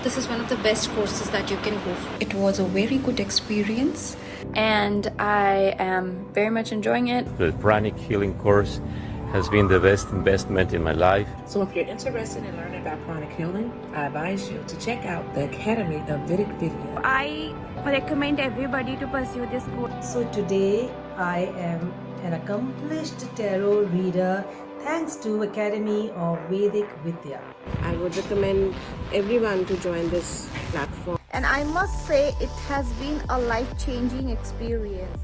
This is one of the best courses that you can go for. It was a very good experience. And I am very much enjoying it. The pranic healing course has been the best investment in my life. So if you're interested in learning about pranic healing, I advise you to check out the Academy of Vedic Video. I recommend everybody to pursue this course. So today I am an accomplished tarot reader thanks to Academy of Vedic Vidya. I would recommend everyone to join this platform. And I must say it has been a life-changing experience.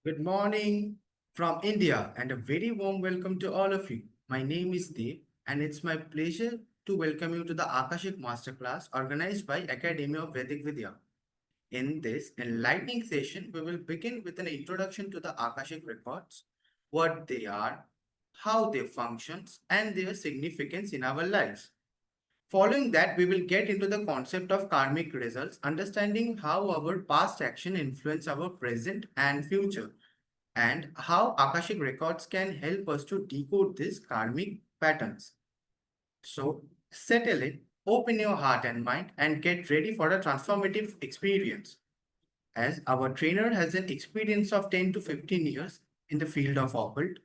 Good morning from India and a very warm welcome to all of you. My name is Dev and it's my pleasure to welcome you to the Akashic Masterclass organized by Academy of Vedic Vidya. In this enlightening session, we will begin with an introduction to the Akashic records, what they are, how they function, and their significance in our lives. Following that, we will get into the concept of karmic results, understanding how our past action influence our present and future, and how Akashic records can help us to decode these karmic patterns. So, settle in, open your heart and mind, and get ready for a transformative experience. As our trainer has an experience of 10 to 15 years in the field of occult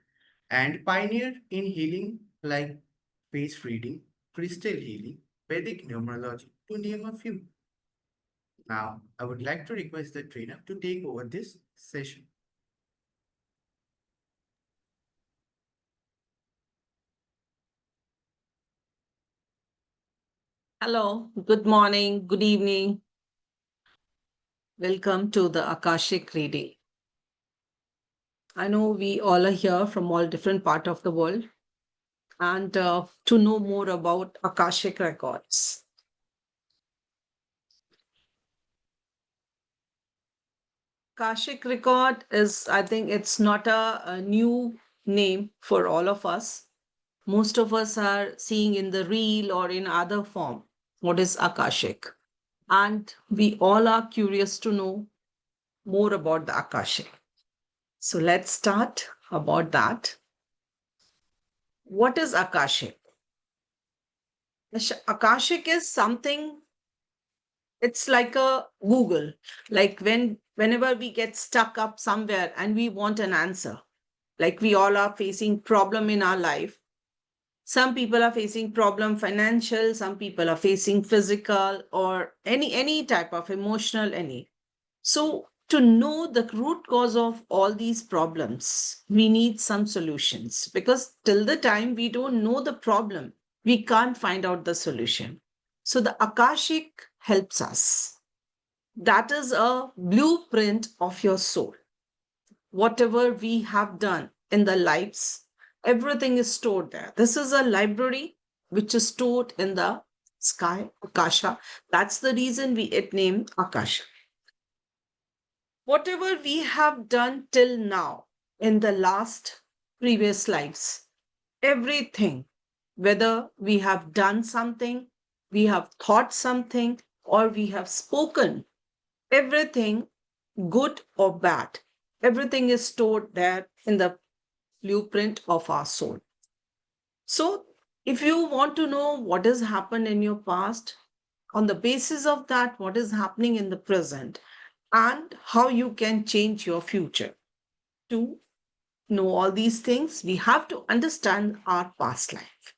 and pioneered in healing like face reading, crystal healing, Vedic numerology, to name a few. Now, I would like to request the trainer to take over this session. Hello, good morning, good evening. Welcome to the Akashic reading. I know we all are here from all different parts of the world and to know more about Akashic records. Akashic record is, I think it's not a new name for all of us. Most of us are seeing in the reel or in other form what is Akashic. And we all are curious to know more about the Akashic. So let's start about that. What is Akashic? Akashic is something, it's like a Google. Like whenever we get stuck up somewhere and we want an answer, like we all are facing problem in our life. Some people are facing problem financial, some people are facing physical or any type of emotional, any. So to know the root cause of all these problems, we need some solutions because till the time we don't know the problem, we can't find out the solution. So the Akashic helps us. That is a blueprint of your soul. Whatever we have done in the lives, everything is stored there. This is a library which is stored in the sky, Akasha. That's the reason it named Akasha. Whatever we have done till now in the last previous lives, everything, whether we have done something, we have thought something, or we have spoken, everything, good or bad, everything is stored there in the blueprint of our soul. So, if you want to know what has happened in your past, on the basis of that, what is happening in the present, and how you can change your future. To know all these things, we have to understand our past life.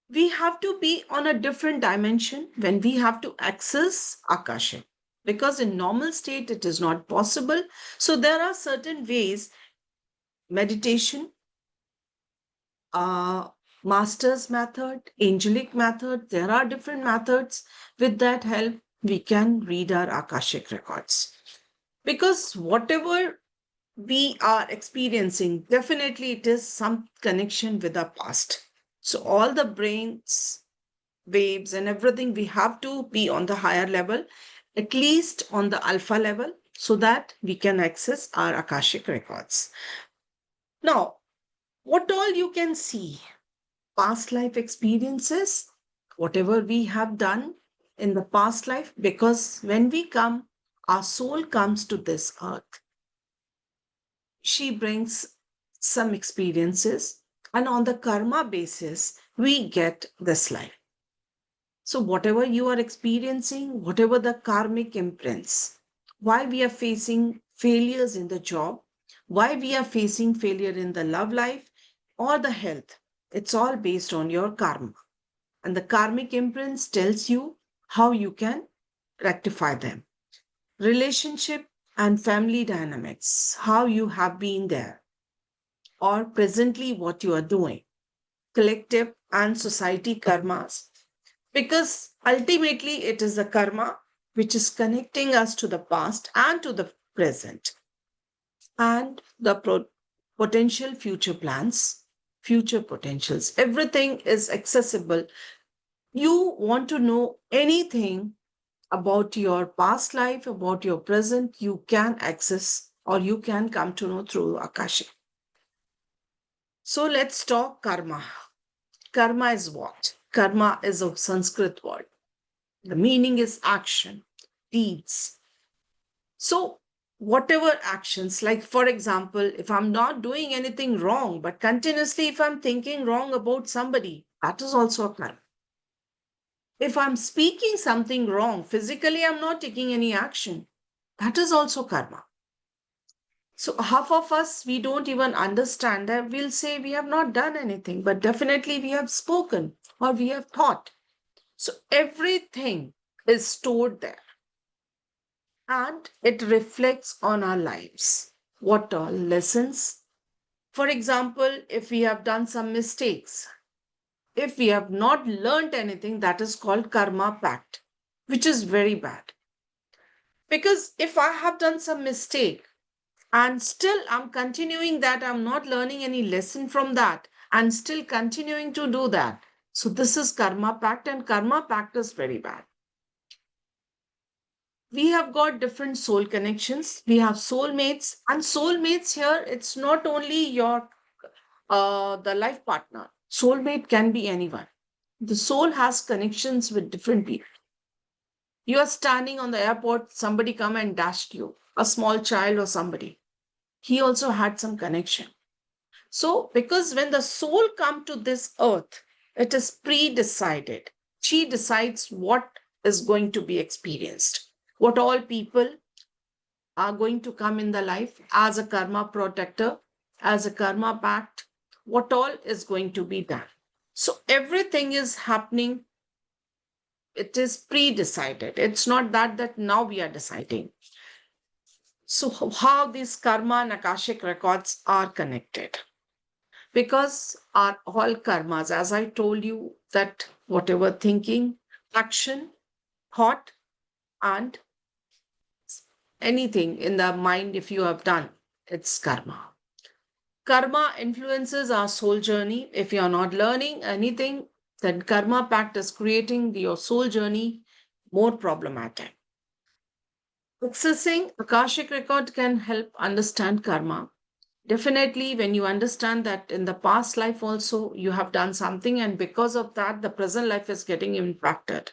We have to be on a different dimension when we have to access Akasha, because in normal state it is not possible. So there are certain ways, meditation, master's method, angelic method. There are different methods. With that help, we can read our Akashic records. Because whatever we are experiencing, definitely it is some connection with our past. So all the brains, waves, and everything, we have to be on the higher level, at least on the alpha level, so that we can access our Akashic records. Now, what all you can see, past life experiences, whatever we have done in the past life, because when we come, our soul comes to this earth. She brings some experiences, and on the karma basis, we get this life. So, whatever you are experiencing, whatever the karmic imprints, why we are facing failures in the job, why we are facing failure in the love life or the health, it's all based on your karma. And the karmic imprints tells you how you can rectify them. Relationship and family dynamics, how you have been there, or presently what you are doing. Collective and society karmas, because ultimately it is the karma which is connecting us to the past and to the present, and the potential future plans, future potentials. Everything is accessible. You want to know anything about your past life, about your present, you can access or you can come to know through Akashic. So let's talk karma. Karma is what? Karma is a Sanskrit word. The meaning is action, deeds. So, whatever actions, like for example, if I'm not doing anything wrong, but continuously if I'm thinking wrong about somebody, that is also a karma. If I'm speaking something wrong, physically I'm not taking any action, that is also karma. So, half of us, we don't even understand that. We'll say we have not done anything, but definitely we have spoken or we have thought. So, everything is stored there and it reflects on our lives. What all lessons? For example, if we have done some mistakes, if we have not learned anything, that is called karma pact, which is very bad. Because if I have done some mistake and still I'm continuing that, I'm not learning any lesson from that and still continuing to do that. So this is karma pact, and karma pact is very bad. We have got different soul connections. We have soulmates, and soulmates here, it's not only your the life partner. Soulmate can be anyone. The soul has connections with different people. You are standing on the airport, somebody come and dashed you, a small child or somebody. He also had some connection. So, because when the soul come to this earth, it is pre-decided. She decides what is going to be experienced, what all people are going to come in the life as a karma protector, as a karma pact, what all is going to be done. So everything is happening. It is pre-decided. It's not that now we are deciding. So how these karma and Akashic records are connected? Because our all karmas, as I told you, that whatever thinking, action, thought, and anything in the mind, if you have done, it's karma. Karma influences our soul journey. If you are not learning anything, then karma pact is creating your soul journey more problematic. Accessing Akashic record can help understand karma. Definitely, when you understand that in the past life also you have done something, and because of that, the present life is getting impacted.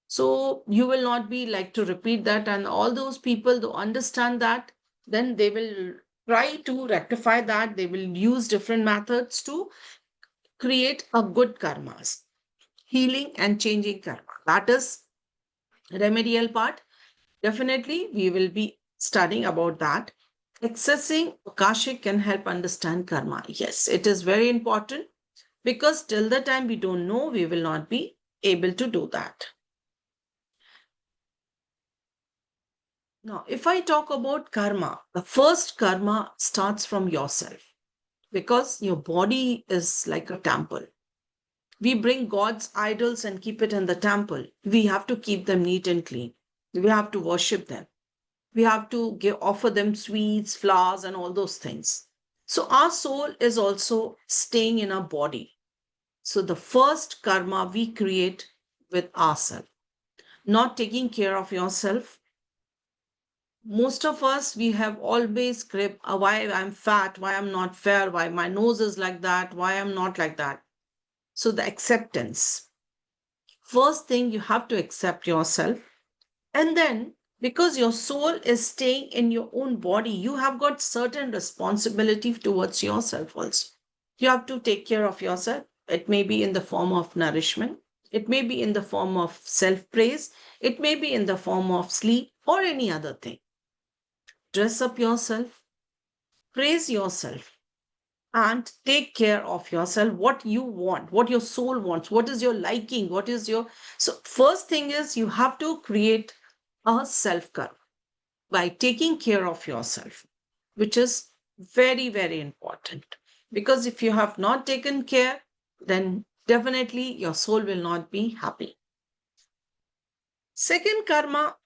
So you will not be like to repeat that. And all those people who understand that, then they will try to rectify that. They will use different methods to create a good karmas, healing and changing karma. That is remedial part. Definitely, we will be studying about that. Accessing Akashic can help understand karma. Yes, it is very important, because till the time we don't know, we will not be able to do that. Now, if I talk about karma, the first karma starts from yourself. because your body is like a temple. We bring God's idols and keep it in the temple. We have to keep them neat and clean. We have to worship them. We have to offer them sweets, flowers, and all those things. So our soul is also staying in our body. So the first karma we create with ourselves, not taking care of yourself. Most of us, we have always grip why I'm fat, why I'm not fair, why my nose is like that, why I'm not like that. So the acceptance. First thing, you have to accept yourself. And then, because your soul is staying in your own body, you have got certain responsibility towards yourself also. You have to take care of yourself. It may be in the form of nourishment. It may be in the form of self praise. It may be in the form of sleep or any other thing. Dress up yourself, praise yourself, and take care of yourself. What you want, what your soul wants, what is your liking, what is your. So, first thing is you have to create a self karma by taking care of yourself, which is very, very important. Because if you have not taken care, then definitely your soul will not be happy. Second karma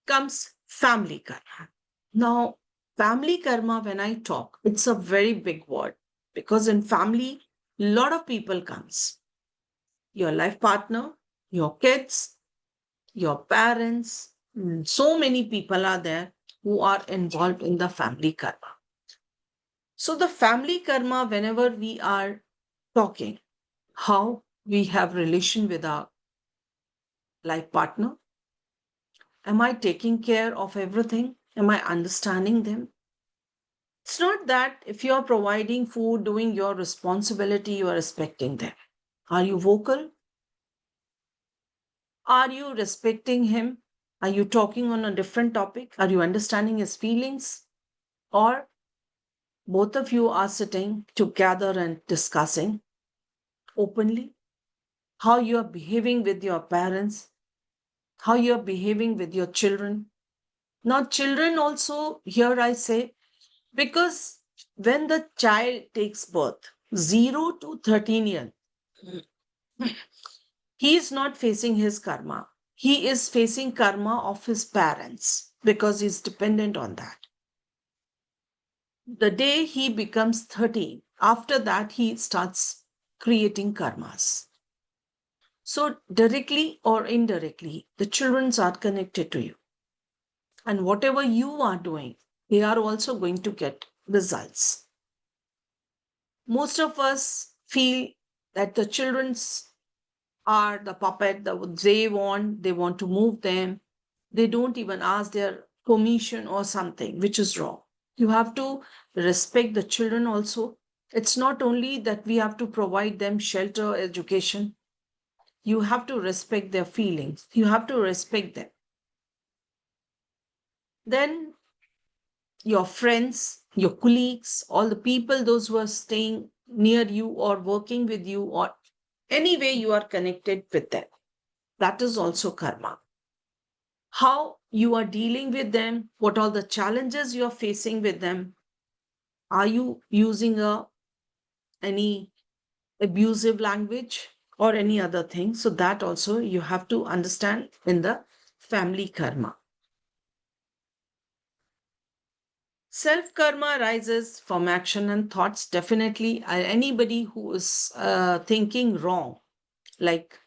comes family karma. Now, family karma, when I talk, it's a very big word because in family, a lot of people comes. Your life partner, your kids, your parents, so many people are there who are involved in the family karma. So the family karma, whenever we are talking, how we have relation with our life partner, am I taking care of everything? Am I understanding them? It's not that if you are providing food, doing your responsibility, you are respecting them. Are you vocal? Are you respecting him? Are you talking on a different topic? Are you understanding his feelings? Or both of you are sitting together and discussing openly how you are behaving with your parents, how you are behaving with your children. Now, children also, here I say, because when the child takes birth, 0 to 13 years, he is not facing his karma. He is facing karma of his parents because he's dependent on that. The day he becomes 13, after that, he starts creating karmas. So, directly or indirectly, the children are connected to you. And whatever you are doing, they are also going to get results. Most of us feel that the children's are the puppet that they want to move them. They don't even ask their permission or something, which is wrong. You have to respect the children also. It's not only that we have to provide them shelter, education. You have to respect their feelings. You have to respect them. Then your friends, your colleagues, all the people, those who are staying near you or working with you, or any way you are connected with them. That is also karma. How you are dealing with them, what are the challenges you are facing with them. Are you using any abusive language or any other thing? So that also you have to understand in the family karma. Self karma rises from action and thoughts. Definitely, anybody who is thinking wrong, like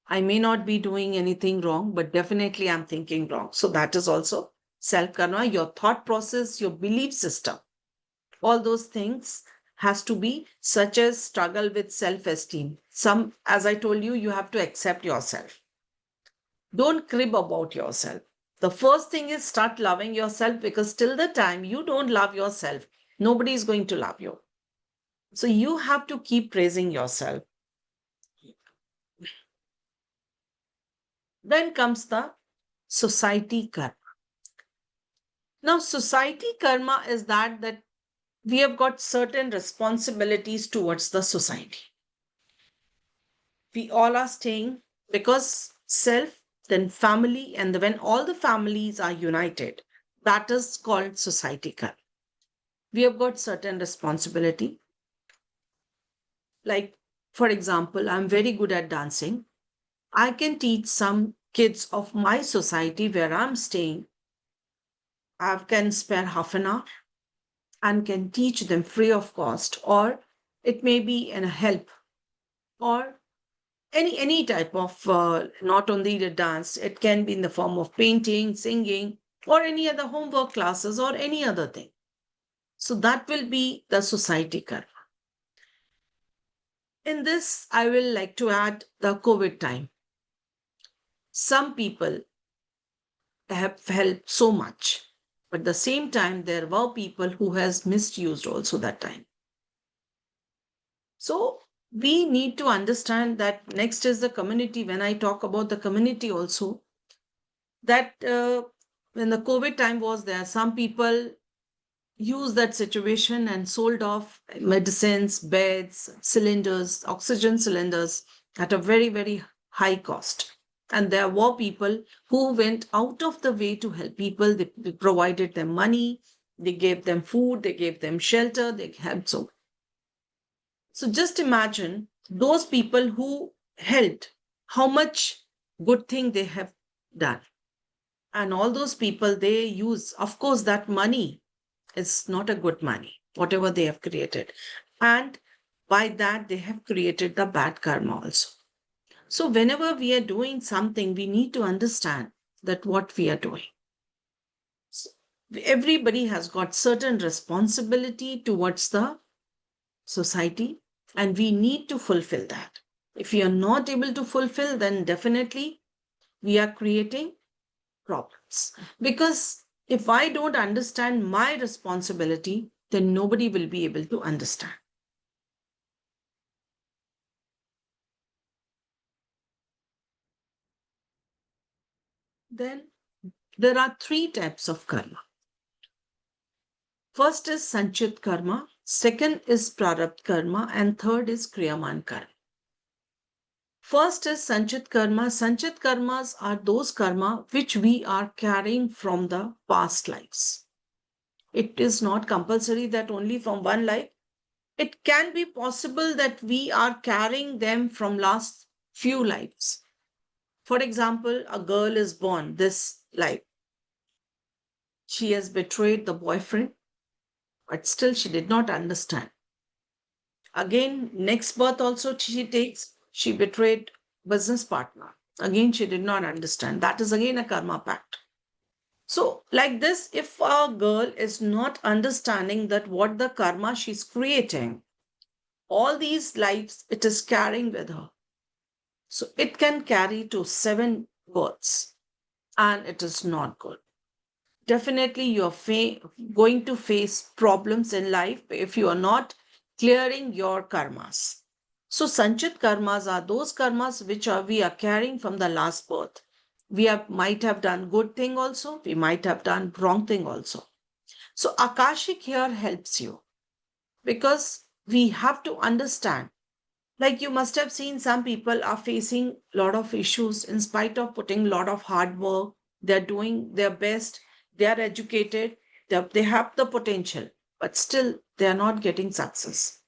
I may not be doing anything wrong, but definitely I'm thinking wrong. So that is also self karma, your thought process, your belief system. All those things has to be such as struggle with self esteem. Some, as I told you, you have to accept yourself. Don't crib about yourself. The first thing is start loving yourself because till the time you don't love yourself, nobody is going to love you. So you have to keep praising yourself. Then comes the society karma. Now, society karma is that we have got certain responsibilities towards the society. We all are staying because self, then family, and when all the families are united, that is called society karma. We have got certain responsibility. Like, for example, I'm very good at dancing. I can teach some kids of my society where I'm staying. I can spare half an hour and can teach them free of cost, or it may be in a help, or any type of not only the dance, it can be in the form of painting, singing, or any other homework classes or any other thing. So that will be the society karma. In this, I will like to add the COVID time. Some people have helped so much, but at the same time, there were people who has misused also that time. So we need to understand that next is the community. When I talk about the community also, that when the COVID time was there, some people used that situation and sold off medicines, beds, cylinders, oxygen cylinders at a very, very high cost. And there were people who went out of the way to help people. They provided them money, they gave them food, they gave them shelter, they helped so. So just imagine those people who helped, how much good thing they have done. And all those people, they use, of course, that money is not a good money, whatever they have created. And by that, they have created the bad karma also. So whenever we are doing something, we need to understand that what we are doing. So everybody has got certain responsibility towards the society, and we need to fulfill that. If we are not able to fulfill, then definitely we are creating problems. Because if I don't understand my responsibility, then nobody will be able to understand. Then there are three types of karma. First is Sanchit karma, second is Prarabdha karma, and third is Kriyaman karma. First is Sanchit karma. Sanchit karmas are those karma which we are carrying from the past lives. It is not compulsory that only from one life. It can be possible that we are carrying them from last few lives. For example, a girl is born this life. She has betrayed the boyfriend, but still she did not understand. Again, next birth also she takes, she betrayed business partner. Again, she did not understand. That is again a karma pact. So, like this, if a girl is not understanding that what the karma she's creating, all these lives it is carrying with her. So it can carry to 7 births, and it is not good. Definitely, you're going to face problems in life if you are not clearing your karmas. So, Sanchit karmas are those karmas which we are carrying from the last birth. Might have done good thing also, we might have done wrong thing also. So, Akashic here helps you because we have to understand. Like you must have seen, some people are facing a lot of issues in spite of putting a lot of hard work. They're doing their best, they are educated, they have the potential, but still they are not getting success.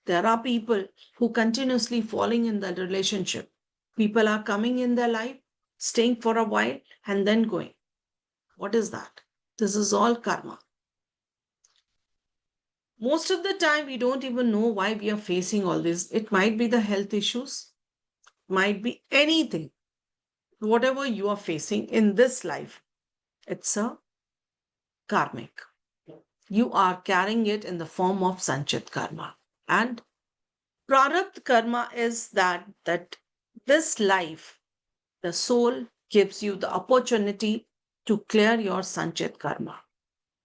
There are people who continuously falling in the relationship. People are coming in their life, staying for a while, and then going. What is that? This is all karma. Most of the time, we don't even know why we are facing all this. It might be the health issues, might be anything. Whatever you are facing in this life, it's a karmic. You are carrying it in the form of Sanchit karma. And Prarabdha karma is that this life, the soul gives you the opportunity to clear your Sanchit karma.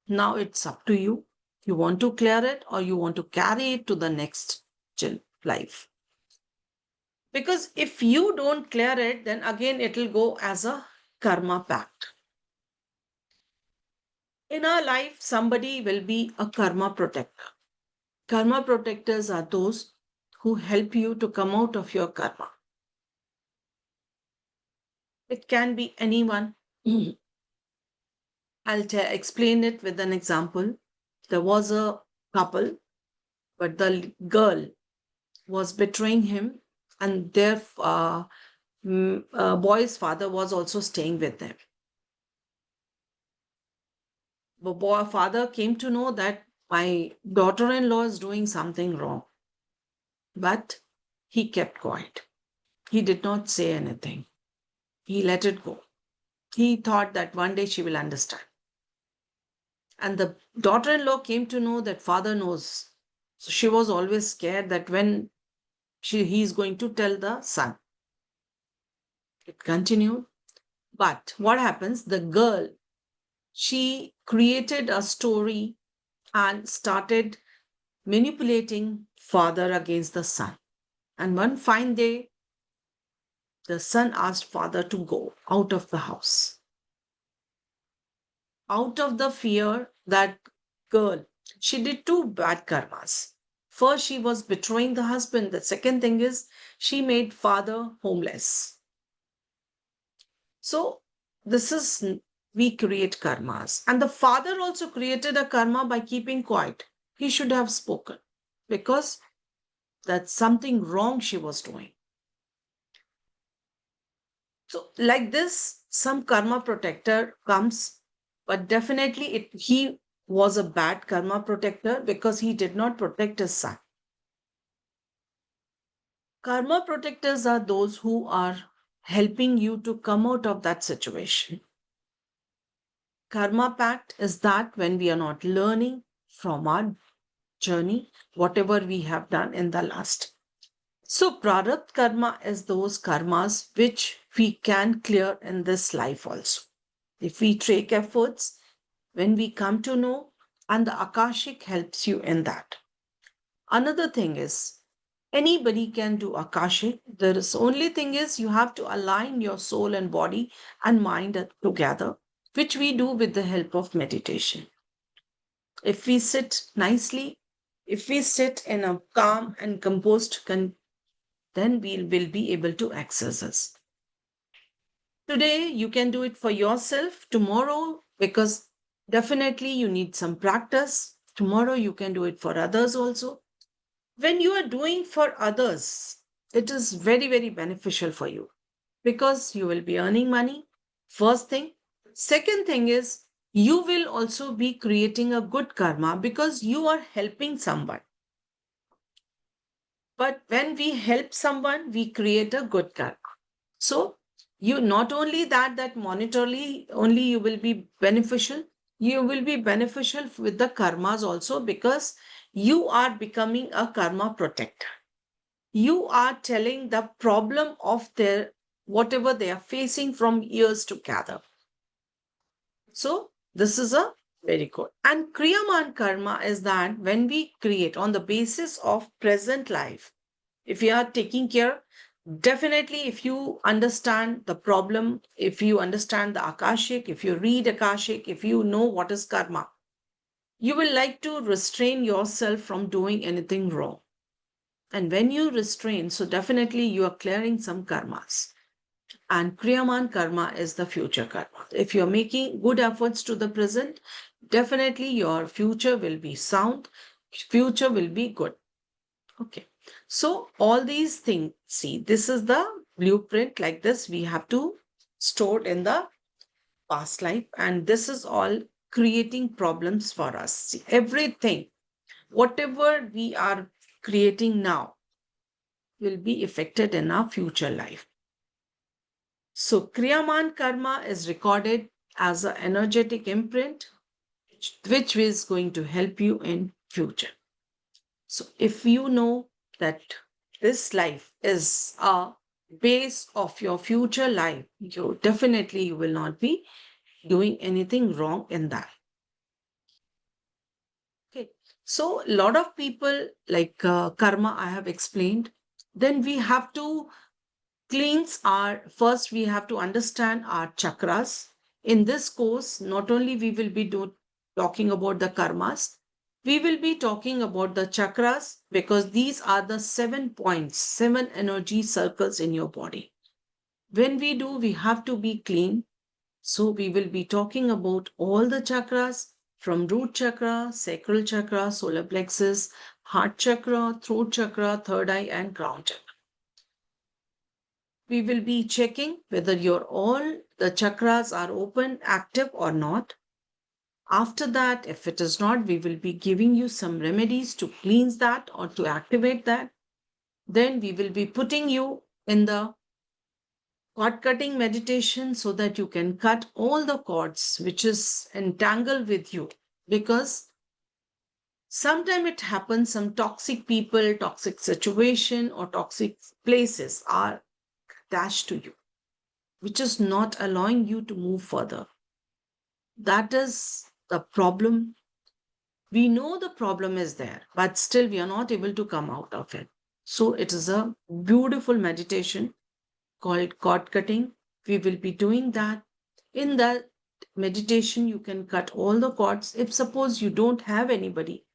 Now it's up to you. You want to clear it or you want to carry it to the next life. Because if you don't clear it, then again it will go as a karma pact. In our life, somebody will be a karma protector. Karma protectors are those who help you to come out of your karma. It can be anyone. I'll explain it with an example. There was a couple, but the girl was betraying him, and their boy's father was also staying with them. The father came to know that my daughter-in-law is doing something wrong, but he kept quiet. He did not say anything. He let it go. He thought that one day she will understand. And the daughter-in-law came to know that father knows. So she was always scared that when he is going to tell the son. It continued. But what happens? The girl, she created a story and started manipulating father against the son. And one fine day, the son asked father to go out of the house. Out of the fear that girl, she did two bad karmas. First, she was betraying the husband. The second thing is she made father homeless. So this is, we create karmas. And the father also created a karma by keeping quiet. He should have spoken because that's something wrong she was doing. So like this, some karma protector comes, but definitely he was a bad karma protector because he did not protect his son. Karma protectors are those who are helping you to come out of that situation. Karma pact is that when we are not learning from our journey, whatever we have done in the last. So, Prarabdha karma is those karmas which we can clear in this life also. If we take efforts, when we come to know, and the Akashic helps you in that. Another thing is, anybody can do Akashic. There is only thing is you have to align your soul and body and mind together, which we do with the help of meditation. If we sit nicely, if we sit in a calm and composed then we will be able to access us. Today, you can do it for yourself. Tomorrow, because definitely you need some practice. Tomorrow, you can do it for others also. When you are doing for others, it is very, very beneficial for you because you will be earning money. First thing. Second thing is, you will also be creating a good karma because you are helping someone. But when we help someone, we create a good karma. So you not only that monetarily only you will be beneficial, you will be beneficial with the karmas also because you are becoming a karma protector. You are telling the problem of their whatever they are facing from years together. So this is a very good. And Kriyaman karma is that when we create on the basis of present life, if we are taking care, definitely if you understand the problem, if you understand the Akashic, if you read Akashic, if you know what is karma, you will like to restrain yourself from doing anything wrong. And when you restrain, so definitely you are clearing some karmas. And Kriyaman karma is the future karma. If you're making good efforts to the present, definitely your future will be sound, future will be good. Okay. So all these things, see, this is the blueprint like this. We have to store in the past life. And this is all creating problems for us. See, everything, whatever we are creating now will be affected in our future life. So Kriyaman karma is recorded as an energetic imprint, which is going to help you in future. So if you know that this life is a base of your future life, you will not be doing anything wrong in that. Okay. So a lot of people like karma, I have explained. Then we have to cleanse first we have to understand our chakras. In this course, not only we will be talking about the karmas, we will be talking about the chakras because these are the 7 points, 7 energy circles in your body. When we do, we have to be clean. So we will be talking about all the chakras from root chakra, sacral chakra, solar plexus, heart chakra, throat chakra, third eye, and crown chakra. We will be checking whether all the chakras are open, active, or not. After that, if it is not, we will be giving you some remedies to cleanse that or to activate that. Then we will be putting you in the cord cutting meditation so that you can cut all the cords which is entangled with you, because sometimes it happens some toxic people, toxic situation, or toxic places are attached to you, which is not allowing you to move further. That is the problem. We know the problem is there, but still we are not able to come out of it. So it is a beautiful meditation called cord cutting. We will be doing that. In that meditation, you can cut all the cords. If suppose you don't have anybody,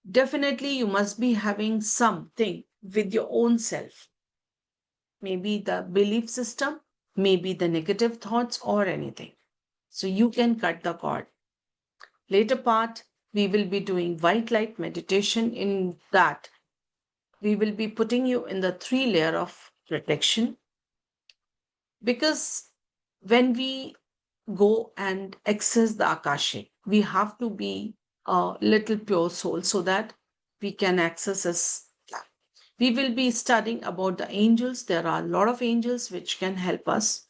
definitely you must be having something with your own self. Maybe the belief system, maybe the negative thoughts or anything. So you can cut the cord. Later part, we will be doing white light meditation. In that, we will be putting you in the 3 layer of protection, because when we go and access the Akashic, we have to be a little pure soul so that we can access us. We will be studying about the angels. There are a lot of angels which can help us.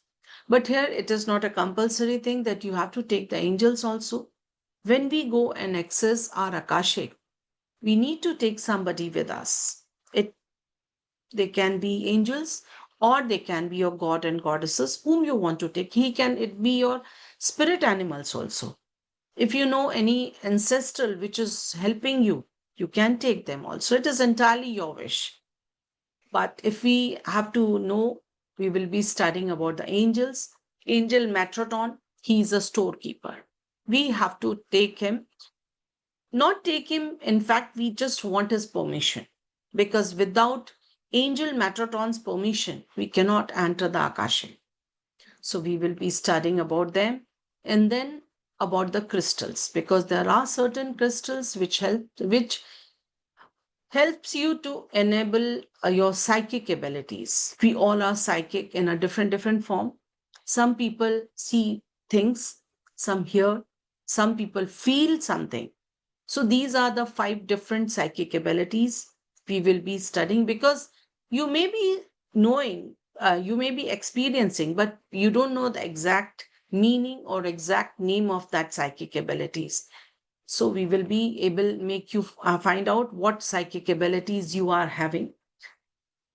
But here it is not a compulsory thing that you have to take the angels also. When we go and access our Akashic, we need to take somebody with us. They can be angels or they can be your god and goddesses whom you want to take. It be your spirit animals also. If you know any ancestral which is helping you, you can take them also. It is entirely your wish. But if we have to know, we will be studying about the angels. Angel Metroton, he is a storekeeper. We have to take him, not take him. In fact, we just want his permission, because without Angel Metroton's permission, we cannot enter the Akashic. So we will be studying about them, and then about the crystals, because there are certain crystals which helps you to enable your psychic abilities. We all are psychic in a different form. Some people see things, some hear, some people feel something. So these are the 5 different psychic abilities we will be studying, because you may be knowing, you may be experiencing, but you don't know the exact meaning or exact name of that psychic abilities. So we will be able make you find out what psychic abilities you are having.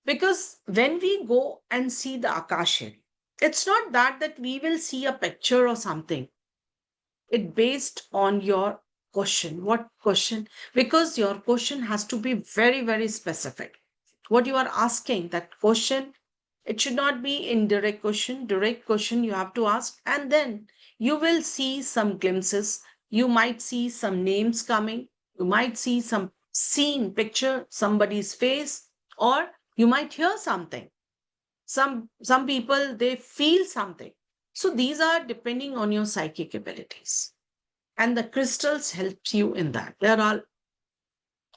Because when we go and see the Akashic, it's not that we will see a picture or something. It based on your question. What question? Because your question has to be very specific. What you are asking, that question, it should not be indirect question. Direct question you have to ask, and then you will see some glimpses. You might see some names coming. You might see some scene, picture, somebody's face, or you might hear something. Some people, they feel something. So these are depending on your psychic abilities, and the crystals helps you in that. There are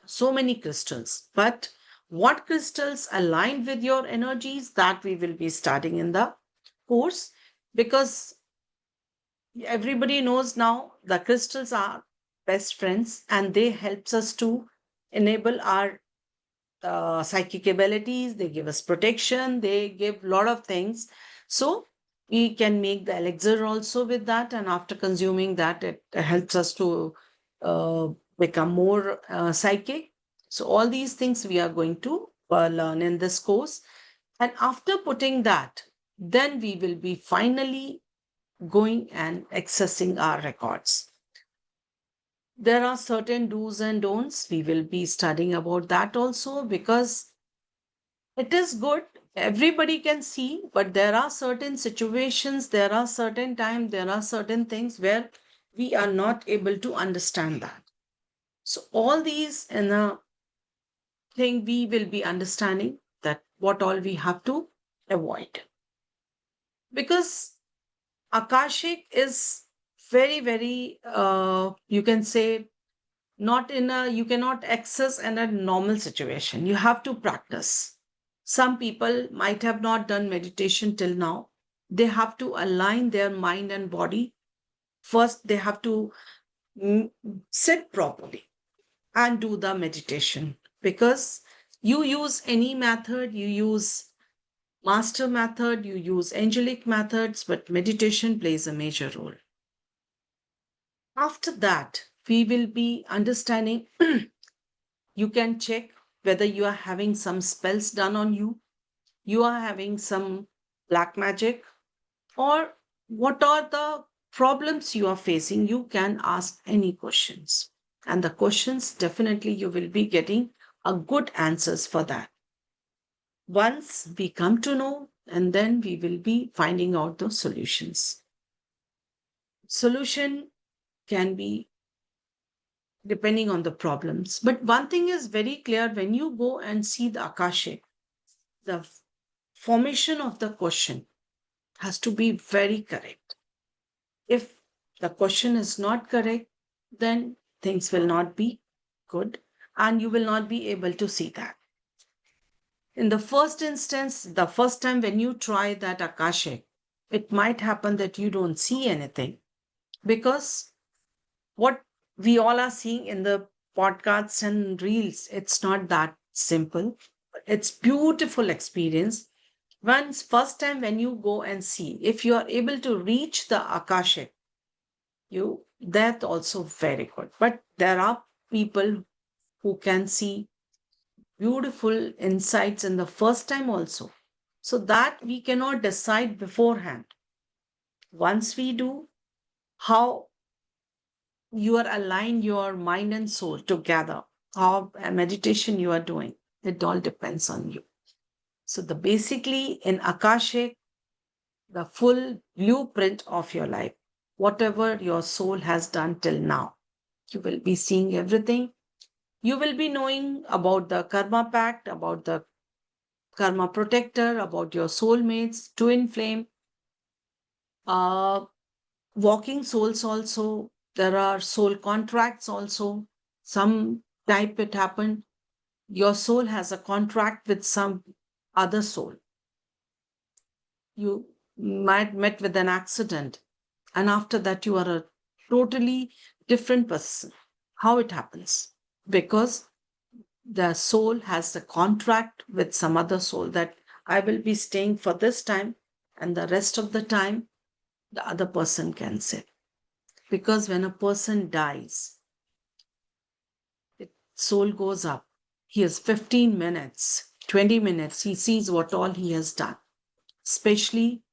so many crystals, but what crystals align with your energies, that we will be studying in the course. Because everybody knows now the crystals are best friends, and they helps us to enable our psychic abilities. They give us protection, they give a lot of things. So we can make the elixir also with that, and after consuming that, it helps us to uh, become more psychic. So all these things we are going to learn in this course, and after putting that, then we will be finally going and accessing our records. There are certain do's and don'ts. We will be studying about that also, because it is good. Everybody can see, but there are certain situations, there are certain time, there are certain things where we are not able to understand that. So all these in a thing we will be understanding that what all we have to avoid. Because Akashic is very, very, you can say, not in a, you cannot access in a normal situation. You have to practice. Some people might have not done meditation till now. They have to align their mind and body. First, they have to mm, sit properly and do the meditation, because you use any method, you use master method, you use angelic methods, but meditation plays a major role. After that, we will be understanding. You can check whether you are having some spells done on you, you are having some black magic, or what are the problems you are facing. You can ask any questions, and the questions definitely you will be getting a good answers for that. Once we come to know, and then we will be finding out the solutions. Solution can be depending on the problems. But one thing is very clear: when you go and see the Akashic, the formation of the question has to be very correct. If the question is not correct, then things will not be good and you will not be able to see that. In the first instance, the first time when you try that Akashic, it might happen that you don't see anything, because what we all are seeing in the podcasts and reels, it's not that simple. It's beautiful experience. Once first time when you go and see, if you are able to reach the Akashic, you that also very good. But there are people who can see beautiful insights in the first time also. So that we cannot decide beforehand. Once we do, how you are aligned your mind and soul together, how a meditation you are doing, it all depends on you. So the basically in Akashic, the full blueprint of your life, whatever your soul has done till now, you will be seeing everything. You will be knowing about the karma pact, about the karma protector, about your soulmates, twin flame, uh, walking souls also. There are soul contracts also. Some type it happened. Your soul has a contract with some other soul. You might met with an accident, and after that you are a totally different person. How it happens? Because the soul has a contract with some other soul that I will be staying for this time, and the rest of the time the other person can sit. Because when a person dies, soul goes up. He has 15 minutes, 20 minutes. He sees what all he has done, especially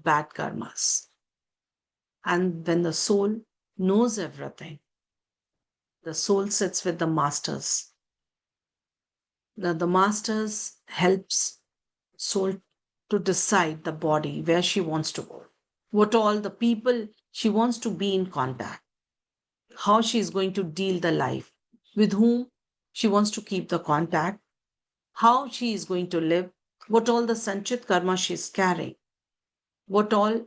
bad karmas. And when the soul knows everything, the soul sits with the masters. The masters helps soul to decide the body where she wants to go, what all the people she wants to be in contact, how she is going to deal the life, with whom she wants to keep the contact, how she is going to live, what all the sanchit karma she is carrying, what all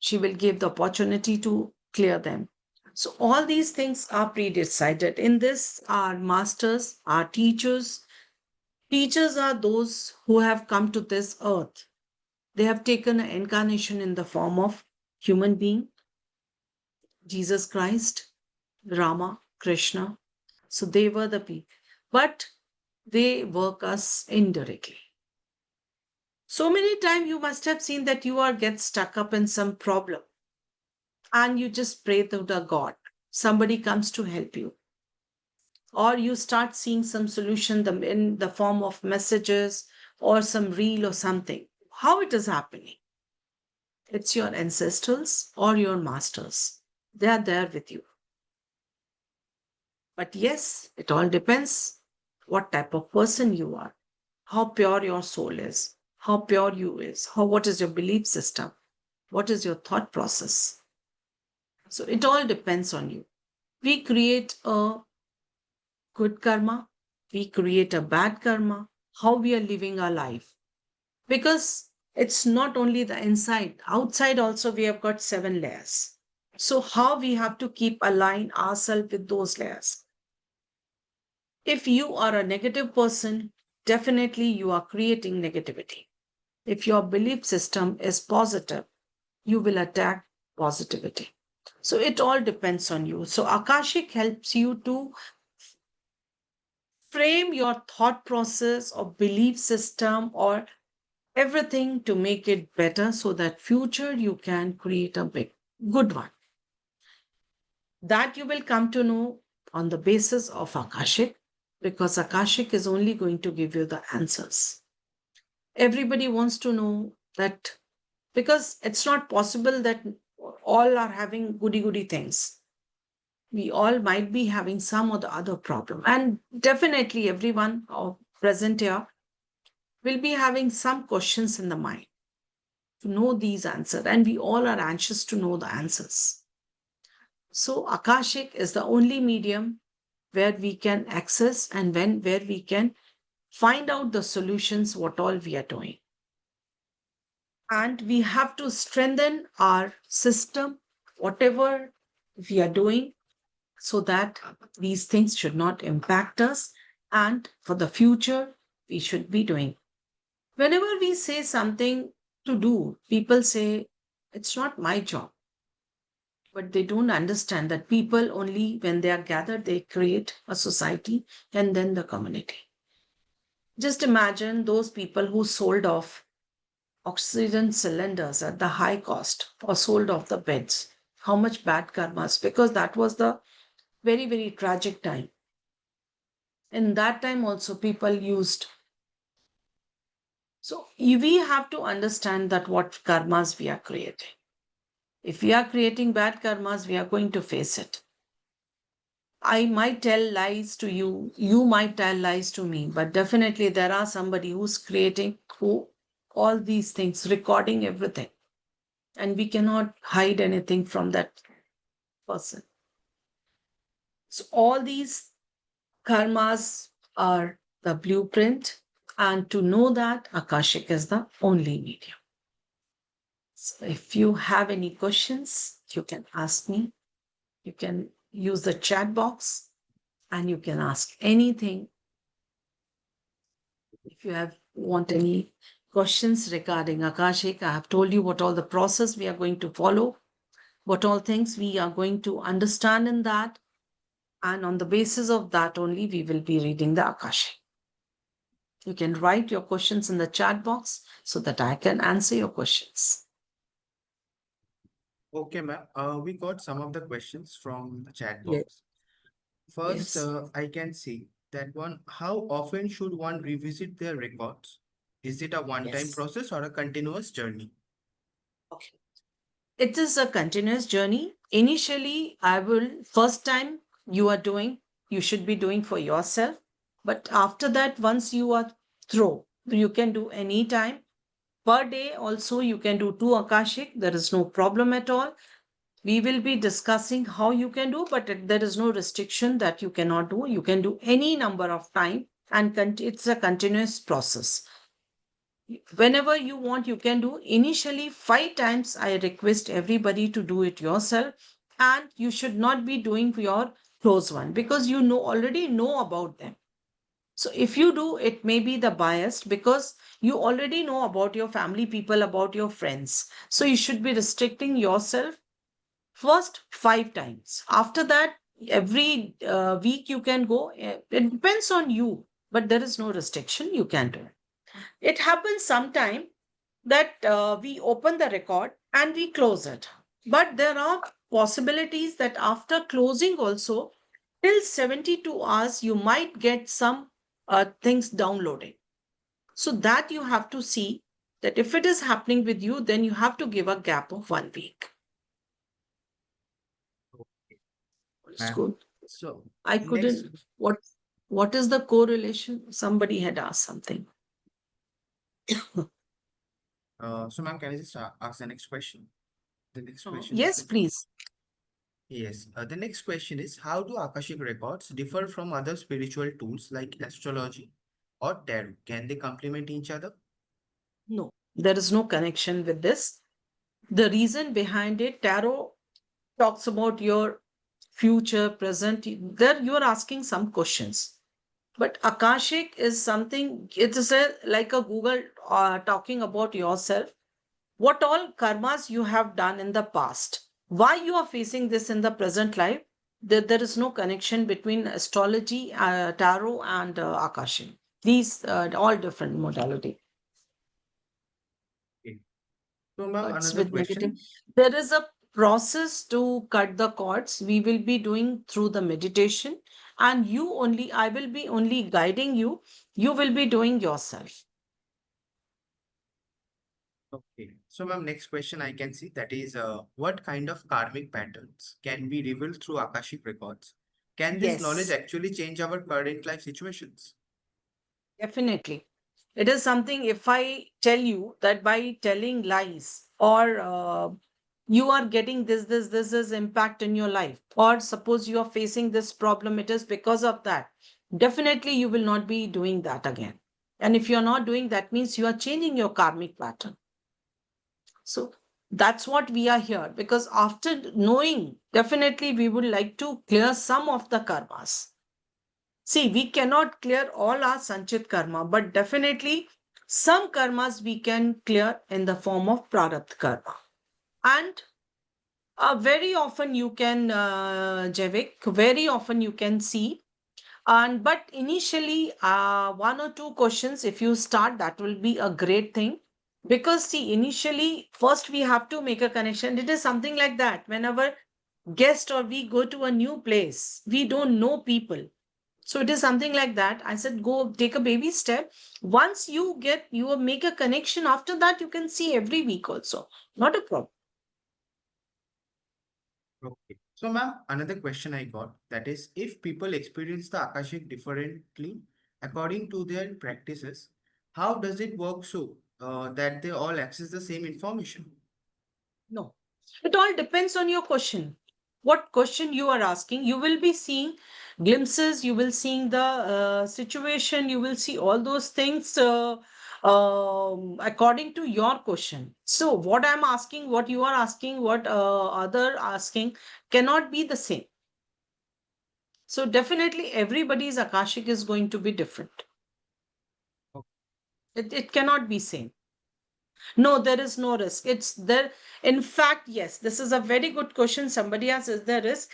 she will give the opportunity to clear them. So all these things are pre-decided. In this, our masters, our teachers, teachers are those who have come to this earth. They have taken an incarnation in the form of human being, Jesus Christ, Rama, Krishna. So they were the people. But they work us indirectly. So many times you must have seen that you are get stuck up in some problem and you just pray to the God. Somebody comes to help you. Or you start seeing some solution in the form of messages or some reel or something. How it is happening? It's your ancestors or your masters. They are there with you. But yes, it all depends what type of person you are, how pure your soul is, how pure you is, how what is your belief system, what is your thought process. So it all depends on you. We create a good karma, we create a bad karma, how we are living our life. Because it's not only the inside, outside also we have got 7 layers. So how we have to keep align ourselves with those layers. If you are a negative person, definitely you are creating negativity. If your belief system is positive, you will attack positivity. So it all depends on you. So Akashic helps you to frame your thought process or belief system or everything to make it better so that future you can create a big good one. That you will come to know on the basis of Akashic, because Akashic is only going to give you the answers. Everybody wants to know that, because it's not possible that all are having goody goody things. We all might be having some or the other problem. And definitely everyone present here will be having some questions in the mind to know these answers. And we all are anxious to know the answers. So Akashic is the only medium where we can access and where we can find out the solutions, what all we are doing. And we have to strengthen our system, whatever we are doing, so that these things should not impact us. And for the future, we should be doing. Whenever we say something to do, people say, it's not my job. But they don't understand that people only, when they are gathered, they create a society and then the community. Just imagine those people who sold off oxygen cylinders at the high cost or sold off the beds. How much bad karmas, because that was the very, very tragic time. In that time, also, people used. So, we have to understand that what karmas we are creating. If we are creating bad karmas, we are going to face it. I might tell lies to you, you might tell lies to me, but definitely there are somebody who's creating who all these things, recording everything. And we cannot hide anything from that person. So all these karmas are the blueprint, and to know that, Akashic is the only medium. So if you have any questions, you can ask me. You can use the chat box and you can ask anything. If you want any questions regarding Akashic, I have told you what all the process we are going to follow, what all things we are going to understand in that. And on the basis of that only, we will be reading the Akashic. You can write your questions in the chat box so that I can answer your questions. Okay, ma'am. We got some of the questions from the chat Yes. box. First, Yes. I can see that one. How often should one revisit their records? Is it a one-time Yes. process or a continuous journey? Okay. It is a continuous journey. Initially, first time you are doing, you should be doing for yourself. But after that, once you are through, you can do any time. Per day, also, you can do two Akashic. There is no problem at all. We will be discussing how you can do, but there is no restriction that you cannot do. You can do any number of time, and it's a continuous process. Whenever you want, you can do. Initially, 5 times, I request everybody to do it yourself, and you should not be doing for your close one because you already know about them. So if you do, it may be the biased because you already know about your family people, about your friends. So you should be restricting yourself first 5 times. After that, every week you can go. It depends on you, but there is no restriction. You can do it. It happens sometime that we open the record and we close it. But there are possibilities that after closing also, till 72 hours, you might get some things downloaded. So that you have to see that if it is happening with you, then you have to give a gap of 1 week. It's Ma'am. good. So I next, couldn't. What is the correlation? Somebody had asked something. so ma'am, can I just ask the next question? The next question is Yes, that, please. yes, the next question is, how do Akashic records differ from other spiritual tools like astrology or tarot? Can they complement each other? No, there is no connection with this. The reason behind it, tarot talks about your future, present. There you are asking some questions. But Akashic is something, it is like a Google talking about yourself. What all karmas you have done in the past. Why you are facing this in the present life. There is no connection between astrology, tarot, and Akashic. These all different modality. Okay. So, ma'am, Cuts another with negative. question. There is a process to cut the cords. We will be doing through the meditation, and I will be only guiding you. You will be doing yourself. Okay. So, ma'am, next question I can see that is, what kind of karmic patterns can be revealed through Akashic records? Can this knowledge Yes, actually change our current life situations? definitely. It is something, if I tell you that by telling lies or you are getting this is impact in your life, or suppose you are facing this problem, it is because of that. Definitely, you will not be doing that again. And if you're not doing that, means you are changing your karmic pattern. So that's what we are here, because after knowing, definitely we would like to clear some of the karmas. See, we cannot clear all our Sanchit karma, but definitely some karmas we can clear in the form of Prarabdha karma. And very often you can, Javik, very often you can see. And but initially, one or two questions, if you start, that will be a great thing. Because see, initially, first we have to make a connection. It is something like that. Whenever guest or we go to a new place, we don't know people, so it is something like that. I said, go take a baby step. Once you make a connection, after that, you can see every week also. Not a problem. Okay. So, ma'am, another question I got that is, if people experience the Akashic differently according to their practices, how does it work so that they all access the same information? No. It all depends on your question. What question you are asking, you will be seeing glimpses, you will seeing the situation, you will see all those things according to your question. So what I'm asking, what you are asking, what other asking cannot be the same. So definitely everybody's Akashic is going to be different. Okay. It cannot be same. No, there is no risk. It's there. In fact, yes, this is a very good question. Somebody asks, is there risk?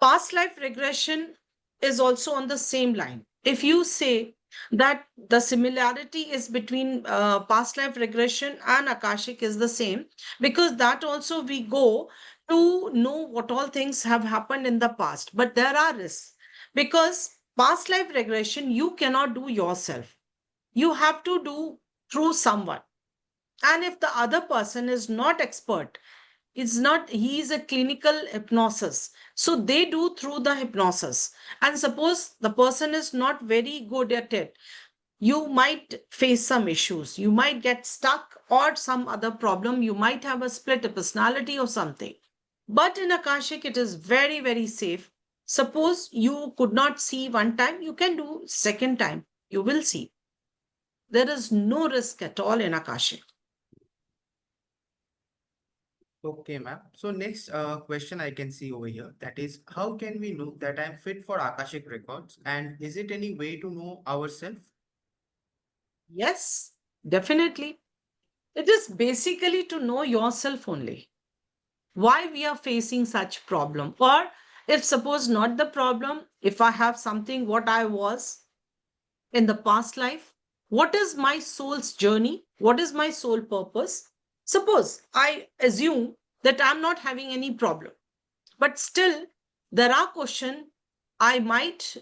Past life regression is also on the same line. If you say that the similarity is between past life regression and Akashic is the same, because that also we go to know what all things have happened in the past. But there are risks, because past life regression you cannot do yourself. You have to do through someone. And if the other person is not expert, it's not, he is a clinical hypnosis, so they do through the hypnosis. And suppose the person is not very good at it, you might face some issues, you might get stuck, or some other problem, you might have a split personality or something. But in Akashic it is very very safe. Suppose you could not see one time, you can do second time, you will see. There is no risk at all in Akashic. Okay, ma'am. So next question I can see over here that is, how can we know that I'm fit for Akashic records, and is it any way to know ourselves? Yes, definitely. It is basically to know yourself only. Why we are facing such problem, or if suppose not the problem, if I have something what I was in the past life, what is my soul's journey? What is my soul purpose? Suppose I assume that I'm not having any problem, but still there are question I might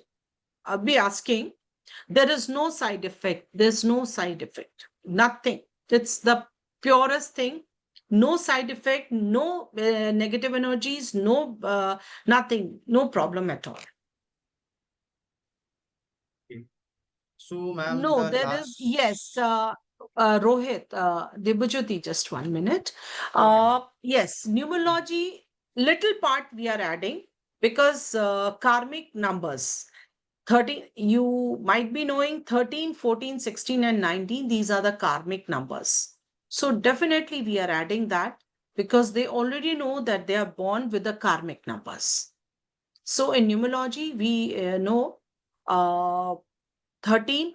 be asking. There is no side effect. There's no side effect. Nothing. It's the purest thing. No side effect, no negative energies, no nothing, no problem at all. Okay. So, ma'am, No, the there is, yes, last. Rohit, Debajyoti, just 1 minute. Okay, ma'am. Yes, numerology, little part we are adding, because karmic numbers. 13, you might be knowing 13, 14, 16, and 19, these are the karmic numbers. So definitely we are adding that. because they already know that they are born with the karmic numbers. So in numerology, we know 13.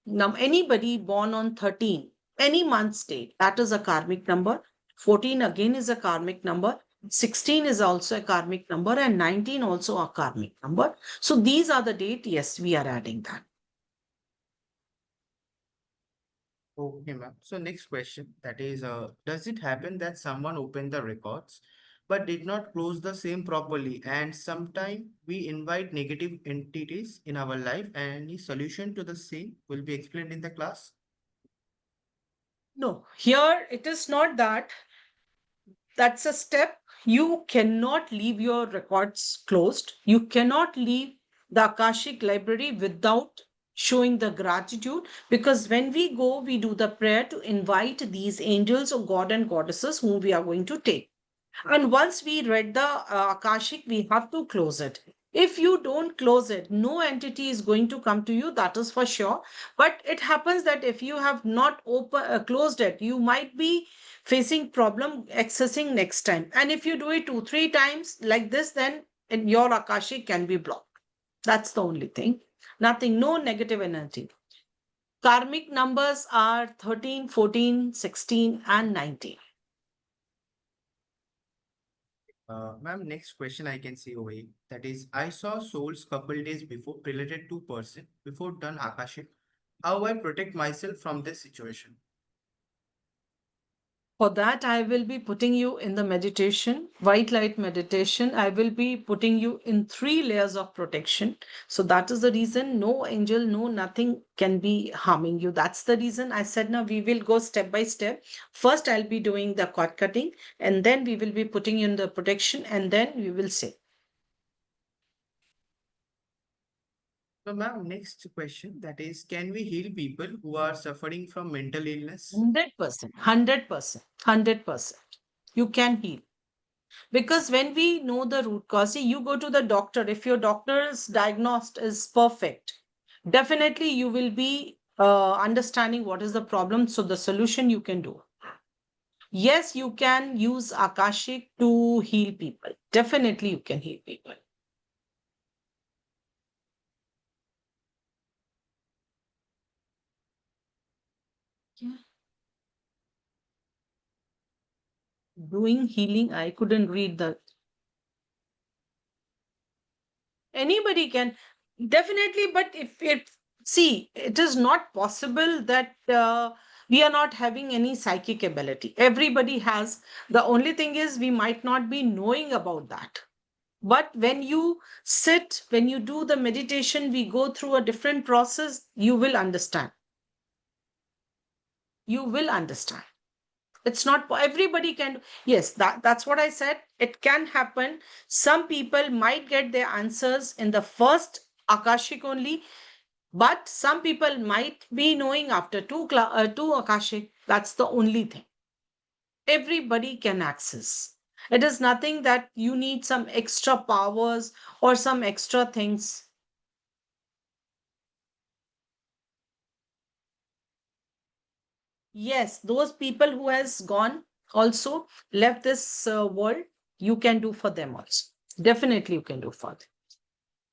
Now, anybody born on 13, any month date, that is a karmic number. 14 again is a karmic number. 16 is also a karmic number, and 19 also a karmic number. So these are the date. Yes, we are adding that. Okay, ma'am. So next question, that is, does it happen that someone opened the records but did not close the same properly, and sometime we invite negative entities in our life, and the solution to the same will be explained in the class? No, here it is not that. That's a step. You cannot leave your records closed. You cannot leave the Akashic library without showing the gratitude, because when we go, we do the prayer to invite these angels or god and goddesses whom we are going to take. And once we read the Akashic, we have to close it. If you don't close it, no entity is going to come to you, that is for sure. But it happens that if you have not closed it, you might be facing problem accessing next time. And if you do it 2 3 times like this, then your Akashic can be blocked. That's the only thing. Nothing, no negative energy. Karmic numbers are 13, 14, 16, and 19. Ma'am, next question I can see over here. That is, I saw souls couple days before related to person before done Akashic. How I protect myself from this situation? For that, I will be putting you in the meditation, white light meditation. I will be putting you in 3 layers of protection. So that is the reason no angel, no nothing can be harming you. That's the reason I said now we will go step by step. First, I'll be doing the cord cutting, and then we will be putting you in the protection, and then we will say. So, ma'am, next question, that is, can we heal people who are suffering from mental illness? 100%, 100%, 100%. You can heal. Because when we know the root cause, see, you go to the doctor, if your doctor's diagnosed is perfect, definitely you will be understanding what is the problem. So the solution you can do. Yes, you can use Akashic to heal people. Definitely you can heal people. Yeah. Doing healing, I couldn't read that. Anybody can, definitely, but if it, see, it is not possible that we are not having any psychic ability. Everybody has. The only thing is we might not be knowing about that. But when you sit, when you do the meditation, we go through a different process, you will understand. You will understand. It's not everybody can. Yes, that's what I said. It can happen. Some people might get their answers in the first Akashic only, but some people might be knowing after two Akashic. That's the only thing. Everybody can access. It is nothing that you need some extra powers or some extra things. Yes, those people who has gone also left this world, you can do for them also. Definitely you can do for them.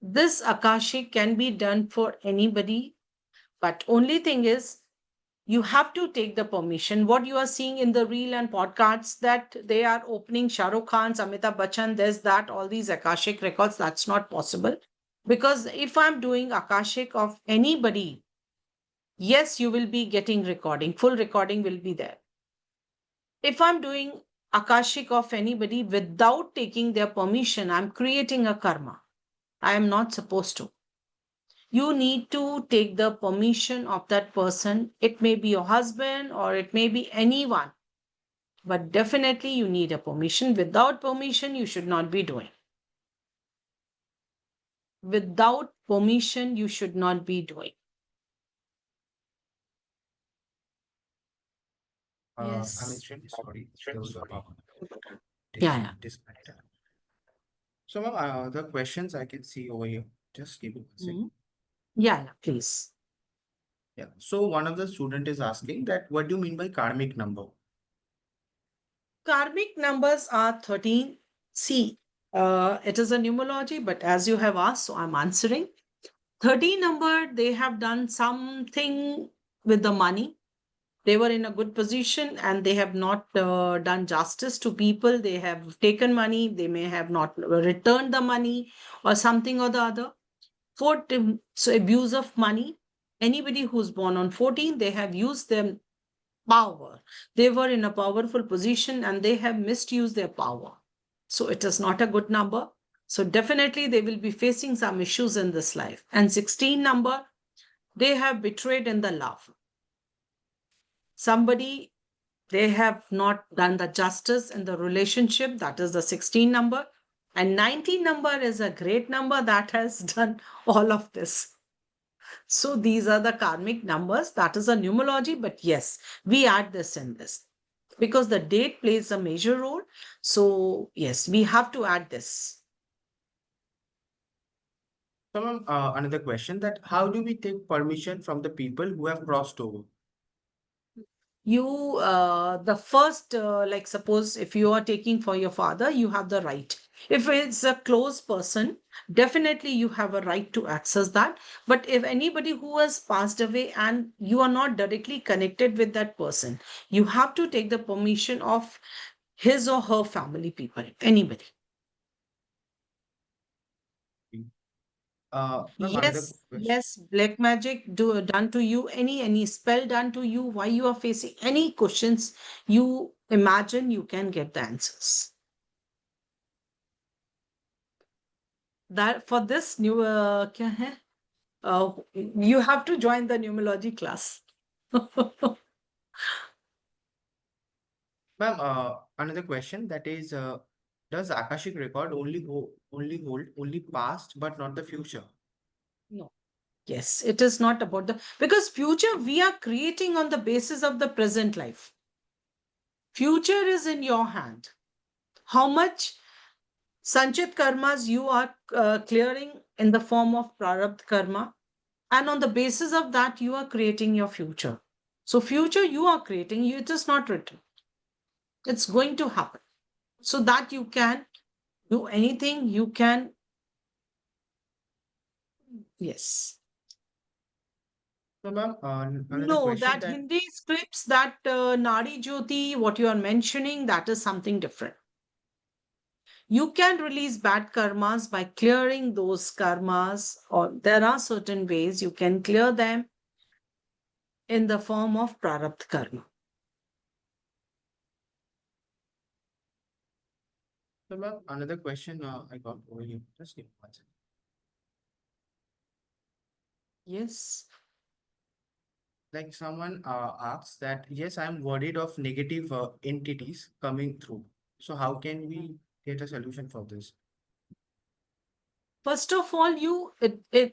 This Akashic can be done for anybody, but only thing is you have to take the permission. What you are seeing in the reel and podcasts that they are opening Shah Rukh Khan's, Amitabh Bachchan, there's that, all these Akashic records, that's not possible. Because if I'm doing Akashic of anybody, yes, you will be getting recording, full recording will be there. If I'm doing Akashic of anybody without taking their permission, I'm creating a karma. I am not supposed to. You need to take the permission of that person. It may be your husband or it may be anyone, but definitely you need a permission. Without permission, you should not be doing. Without permission, you should not be doing. I'm Yes. extremely sorry. There was a power Yeah, yeah. disconnect. So, ma'am, the questions I can see over here. Just give me 1 second. Mhm. Yeah, yeah, please. Yeah. So one of the student is asking that what do you mean by karmic number? Karmic numbers are 13. See, it is a numerology, but as you have asked, so I'm answering. 13 number, they have done something with the money. They were in a good position and they have not done justice to people. They have taken money, they may have not returned the money or something or the other. So abuse of money. Anybody who's born on 14, they have used their power. They were in a powerful position and they have misused their power. So it is not a good number. So definitely they will be facing some issues in this life. And 16 number, they have betrayed in the love. Somebody, they have not done the justice in the relationship. That is the 16 number. And 19 number is a great number that has done all of this. So these are the karmic numbers. That is a numerology, but yes, we add this in this because the date plays a major role. So yes, we have to add this. So, ma'am, another question that how do we take permission from the people who have crossed over? You, the first, like suppose if you are taking for your father, you have the right. If it's a close person, definitely you have a right to access that. But if anybody who has passed away and you are not directly connected with that person, you have to take the permission of his or her family people, anybody. Ma'am, another Yes, question. yes, black magic done to you, any spell done to you, why you are facing any questions you imagine, you can get the answers. That for this new क्या है? You have to join the numerology class. Ma'am, another question that is, does Akashic record only hold only past but not the future? No. Yes, it is not about the because future we are creating on the basis of the present life. Future is in your hand. How much Sanchit karmas you are clearing in the form of prarabdha karma, and on the basis of that, you are creating your future. So, future you are creating, it is not written. It's going to happen. So that you can do anything, you can, yes. So, ma'am, another No, question that that Hindi scripts, that Nadi Jyoti, what you are mentioning, that is something different. You can release bad karmas by clearing those karmas, or there are certain ways you can clear them in the form of prarabdha karma. so, ma'am, another question I got over here. Just give me one second. Yes. Like someone asks that, yes, I'm worried of negative entities coming through. So how can we get a solution for this? First of all,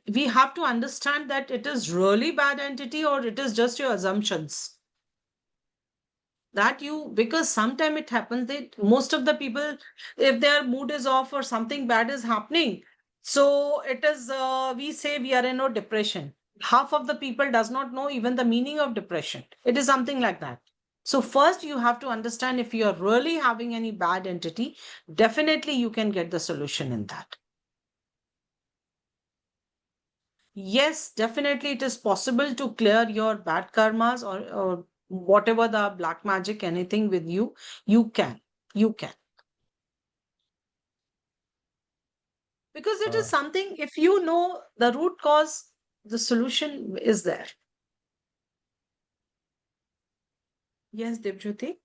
we have to understand that it is really bad entity or it is just your assumptions. That you, because sometimes it happens that most of the people, if their mood is off or something bad is happening, so it is, we say we are in a depression. Half of the people does not know even the meaning of depression. It is something like that. So first you have to understand if you are really having any bad entity, definitely you can get the solution in that. Yes, definitely it is possible to clear your bad karmas or whatever the black magic, anything with you, you can. You can. Because it is Uh, something, if you know the root cause, the solution is there. Yes, Devjyoti?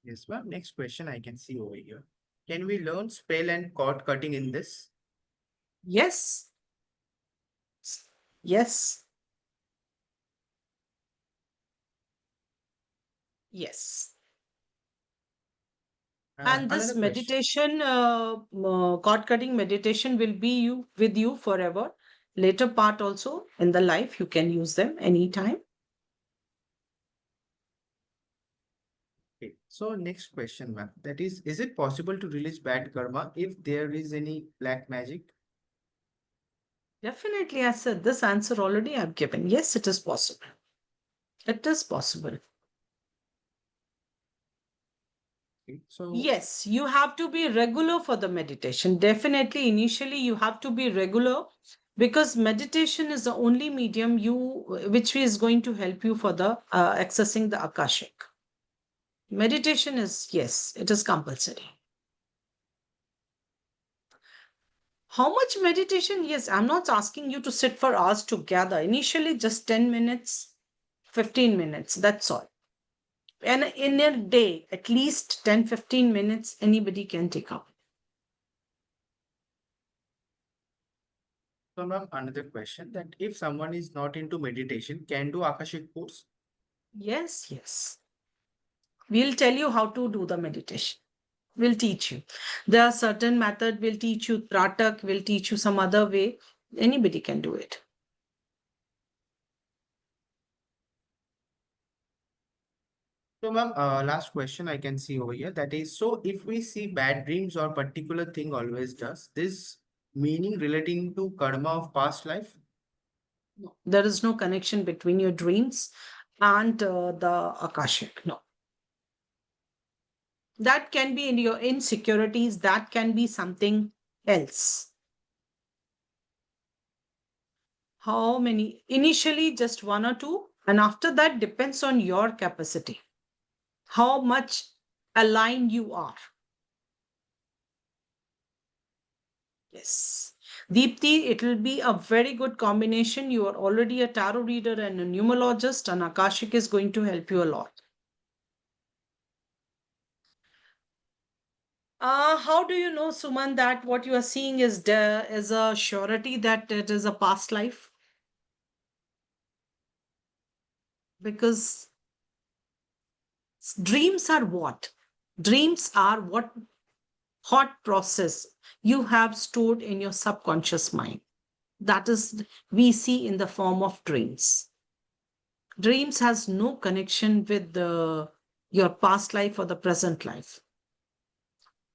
yes, ma'am. Next question I can see over here. Can we learn spell and cord cutting in this? Yes. Yes. Yes. And this Another question. meditation, cord cutting meditation will be you with you forever. Later part also in the life, you can use them anytime. Okay. So next question, ma'am. That is it possible to release bad karma if there is any black magic? Definitely, I said this answer already I've given. Yes, it is possible. It is possible. So, Yes, you have to be regular for the meditation. Definitely, initially, you have to be regular because meditation is the only medium which is going to help you for the accessing the Akashic. Meditation is, yes, it is compulsory. How much meditation? Yes, I'm not asking you to sit for hours together. Initially, just 10 minutes, 15 minutes, that's all. And in a day, at least 10, 15 minutes, anybody can take up. so ma'am, another question that if someone is not into meditation, can do Akashic course? Yes, yes. We'll tell you how to do the meditation. We'll teach you. There are certain method. We'll teach you Tratak. We'll teach you some other way. Anybody can do it. So, ma'am, last question I can see over here. That is, so if we see bad dreams or particular thing always does, this meaning relating to karma of past life? No, there is no connection between your dreams and the Akashic. No. That can be in your insecurities. That can be something else. How many? Initially, just one or two. And after that, depends on your capacity. How much aligned you are. Yes. Deepthi, it will be a very good combination. You are already a tarot reader and a numerologist, and Akashic is going to help you a lot. How do you know, Suman, that what you are seeing is a surety that it is a past life? Because dreams are what? Dreams are what thought process you have stored in your subconscious mind. That is, we see in the form of dreams. Dreams has no connection with your past life or the present life.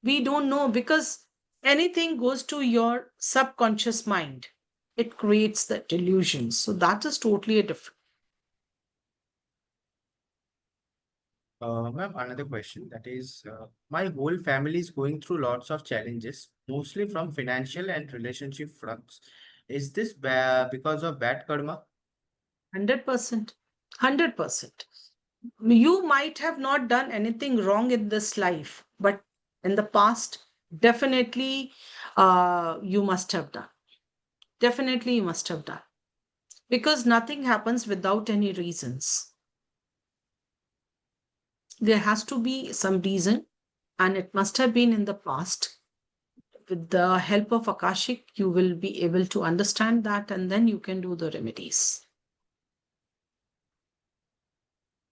We don't know because anything goes to your subconscious mind. It creates the delusion. So that is totally a different. Ma'am, another question that is, my whole family is going through lots of challenges, mostly from financial and relationship fronts. Is this because of bad karma? 100%. 100%. You might have not done anything wrong in this life, but in the past, definitely you must have done. Definitely you must have done. Because nothing happens without any reasons. There has to be some reason, and it must have been in the past. With the help of Akashic, you will be able to understand that, and then you can do the remedies.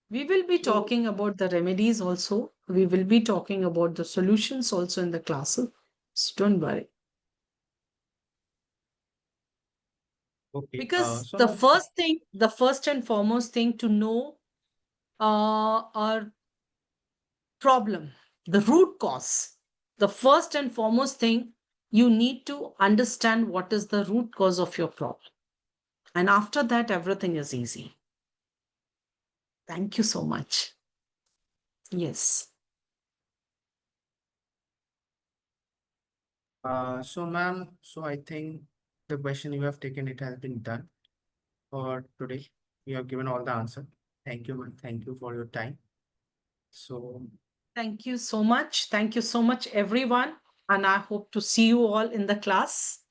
We will be So, talking about the remedies also. We will be talking about the solutions also in the classes. So don't worry. okay. Because So the ma'am, first thing, the first and foremost thing to know our problem, the root cause, the first and foremost thing, you need to understand what is the root cause of your problem. And after that, everything is easy. Thank you so much. Yes. so I think the question you have taken, it has been done for today. You have given all the answer. Thank you, ma'am. Thank you for your time. So, Thank you so much. Thank you so much, everyone. And I hope to see you all in the class.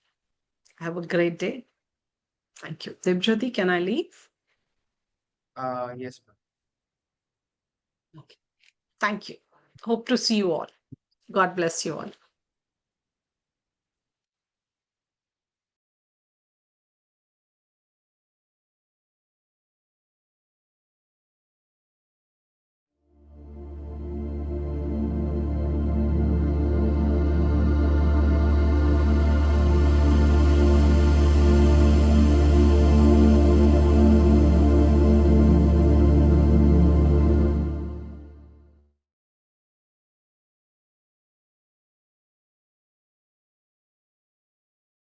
Have a great day. Thank you. Debjyoti, can I leave? yes, ma'am. Okay. Thank you. Hope to see you all. God bless you all.